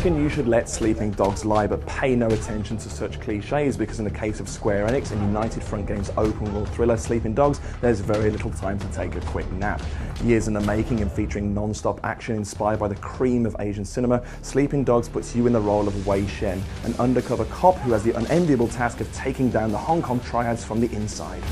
reckon you should let sleeping dogs lie, but pay no attention to such cliches, because in the case of Square Enix and United Front Games' open world thriller Sleeping Dogs, there's very little time to take a quick nap. Years in the making and featuring non-stop action inspired by the cream of Asian cinema, Sleeping Dogs puts you in the role of Wei Shen, an undercover cop who has the unenviable task of taking down the Hong Kong triads from the inside.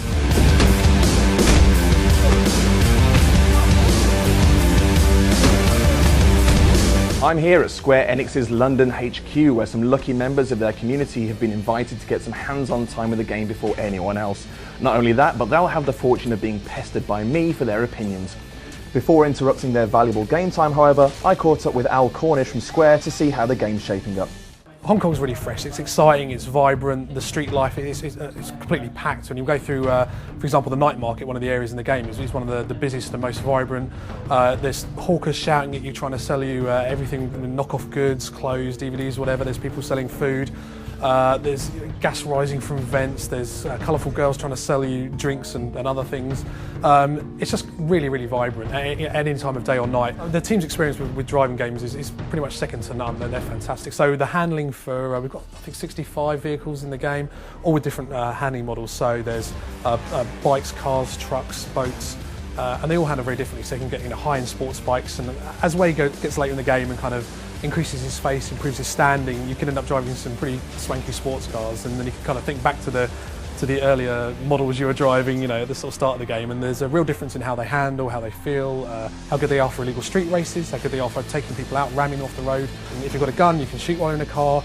I'm here at Square Enix's London HQ, where some lucky members of their community have been invited to get some hands-on time with the game before anyone else. Not only that, but they'll have the fortune of being pestered by me for their opinions. Before interrupting their valuable game time, however, I caught up with Alistair Cornish from Square to see how the game's shaping up. Hong Kong's really fresh, it's exciting, it's vibrant, the street life is completely packed. When you go through, for example, the night market, one of the areas in the game, is one of the busiest and most vibrant. There's hawkers shouting at you, trying to sell you everything, knock-off goods, clothes, DVDs, whatever. There's people selling food. There's gas rising from vents, there's colourful girls trying to sell you drinks and other things. It's just really, really vibrant at any time of day or night. The team's experience with driving games is pretty much second to none, and they're fantastic. So the handling for, we've got I think 65 vehicles in the game, all with different handling models. So there's bikes, cars, trucks, boats, and they all handle very differently. So you can get high-end sports bikes, and as Wei gets later in the game and kind of increases his face, improves his standing, you can end up driving some pretty swanky sports cars, and then you can kind of think back to the earlier models you were driving, at the sort of start of the game, and there's a real difference in how they handle, how they feel, how good they are for illegal street races, how good they are for taking people out, ramming off the road. And if you've got a gun, you can shoot while in a car.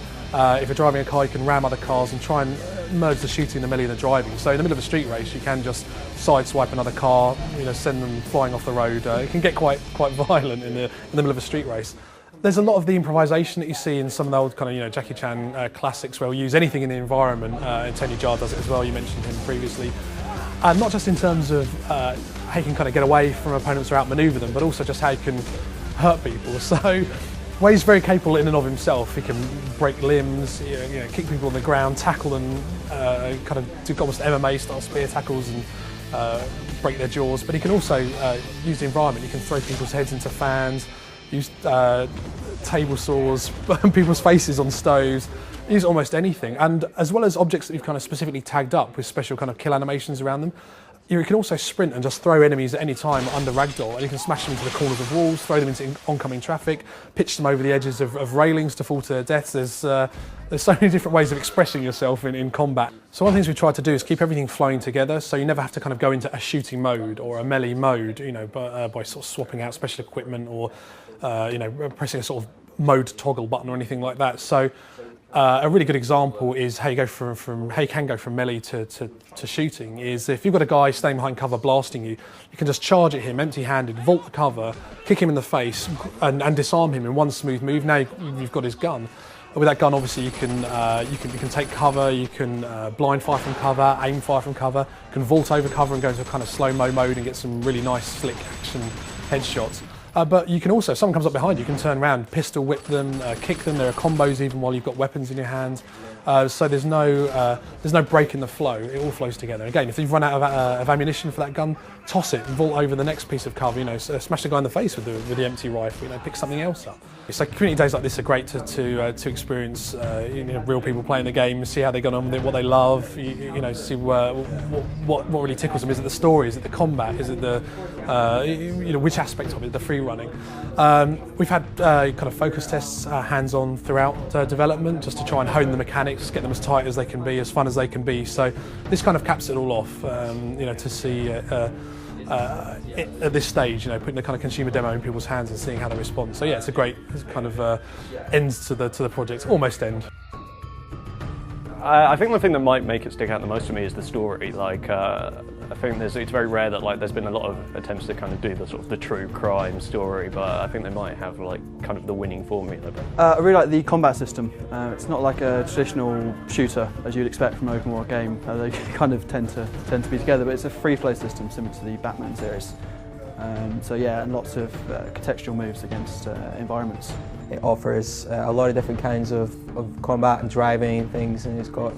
If you're driving a car, you can ram other cars and try and merge the shooting in the middle of the driving. So in the middle of a street race, you can just sideswipe another car, send them flying off the road. It can get quite violent in the middle of a street race. There's a lot of the improvisation that you see in some of the old kind of Jackie Chan classics, where we'll use anything in the environment, and Tony Jaa does it as well, you mentioned him previously. And not just in terms of how you can kind of get away from opponents or outmaneuver them, but also just how you can hurt people. So Wei's very capable in and of himself. He can break limbs, kick people on the ground, tackle them, kind of do almost MMA style spear tackles and break their jaws. But he can also use the environment. He can throw people's heads into fans, use table saws, burn people's faces on stoves, use almost anything. And as well as objects that you've kind of specifically tagged up with special kind of kill animations around them, you can also sprint and just throw enemies at any time under ragdoll, and you can smash them into the corners of walls, throw them into oncoming traffic, pitch them over the edges of railings to fall to their deaths. There's so many different ways of expressing yourself in combat. So one of the things we try to do is keep everything flowing together, so you never have to kind of go into a shooting mode or a melee mode, by sort of swapping out special equipment or pressing a sort of mode toggle button or anything like that. So a really good example is how you go how you can go from melee to shooting is if you've got a guy staying behind cover blasting you, you can just charge at him empty-handed, vault the cover, kick him in the face and disarm him in one smooth move. Now you've got his gun. With that gun, obviously, you can take cover, you can blind fire from cover, aim fire from cover, you can vault over cover and go into a kind of slow-mo mode and get some really nice slick action headshots. But you can also, if someone comes up behind you, you can turn around, pistol whip them, kick them. There are combos even while you've got weapons in your hands. So there's no break in the flow. It all flows together. Again, if you've run out of ammunition for that gun, toss it and vault over the next piece of cover. Smash the guy in the face with the empty rifle. Pick something else up. So community days like this are great to experience. Real people playing the game, see how they get on with it, what they love. See what really tickles them. Is it the story? Is it the combat? Is it the which aspect of it? The free running. We've had kind of focus tests hands-on throughout development, just to try and hone the mechanics, get them as tight as they can be, as fun as they can be. So this kind of caps it all off. To see at this stage, putting the kind of consumer demo in people's hands and seeing how they respond. So yeah, it's a great kind of end to the project, almost end. I think the thing that might make it stick out the most to me is the story. I think it's very rare that there's been a lot of attempts to kind of do the true crime story, but I think they might have kind of the winning formula. I really like the combat system. It's not like a traditional shooter as you'd expect from an open world game. They kind of tend to be together, but it's a free flow system similar to the Batman series. So yeah, and lots of contextual moves against environments. It offers a lot of different kinds of combat and driving and things, and it's got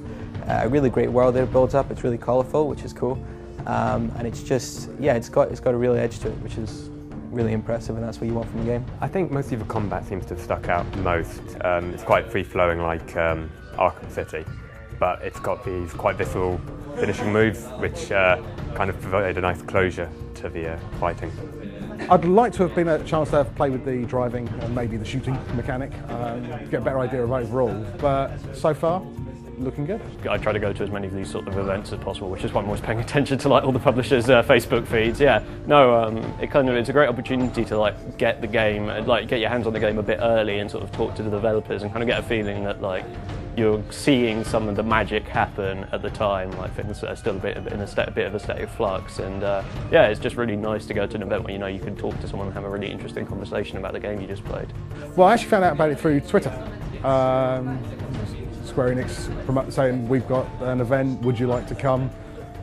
a really great world that it builds up. It's really colourful, which is cool, and it's just it's got a real edge to it, which is really impressive, and that's what you want from the game. I think most of the combat seems to have stuck out most. It's quite free-flowing like Arkham City, but it's got these quite visceral finishing moves which kind of provide a nice closure to the fighting. I'd like to have been a chance to have played with the driving and maybe the shooting mechanic, get a better idea of overall, but so far, looking good. I try to go to as many of these sort of events as possible, which is why I'm always paying attention to like all the publishers' Facebook feeds. Yeah, no, it's a great opportunity to like get the game, like get your hands on the game a bit early and sort of talk to the developers and kind of get a feeling that like you're seeing some of the magic happen at the time, like things are still a bit of a state of flux, and yeah, it's just really nice to go to an event where you know you can talk to someone and have a really interesting conversation about the game you just played. Well, I actually found out about it through Twitter. Square Enix saying, we've got an event, would you like to come,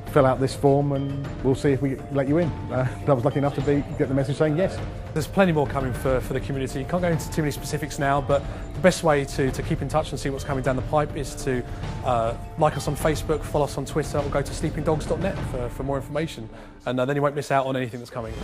fill out this form and we'll see if we let you in. I was lucky enough to get the message saying yes. There's plenty more coming for the community. Can't go into too many specifics now, but the best way to keep in touch and see what's coming down the pipe is to like us on Facebook, follow us on Twitter, or go to sleepingdogs.net for more information, and then you won't miss out on anything that's coming.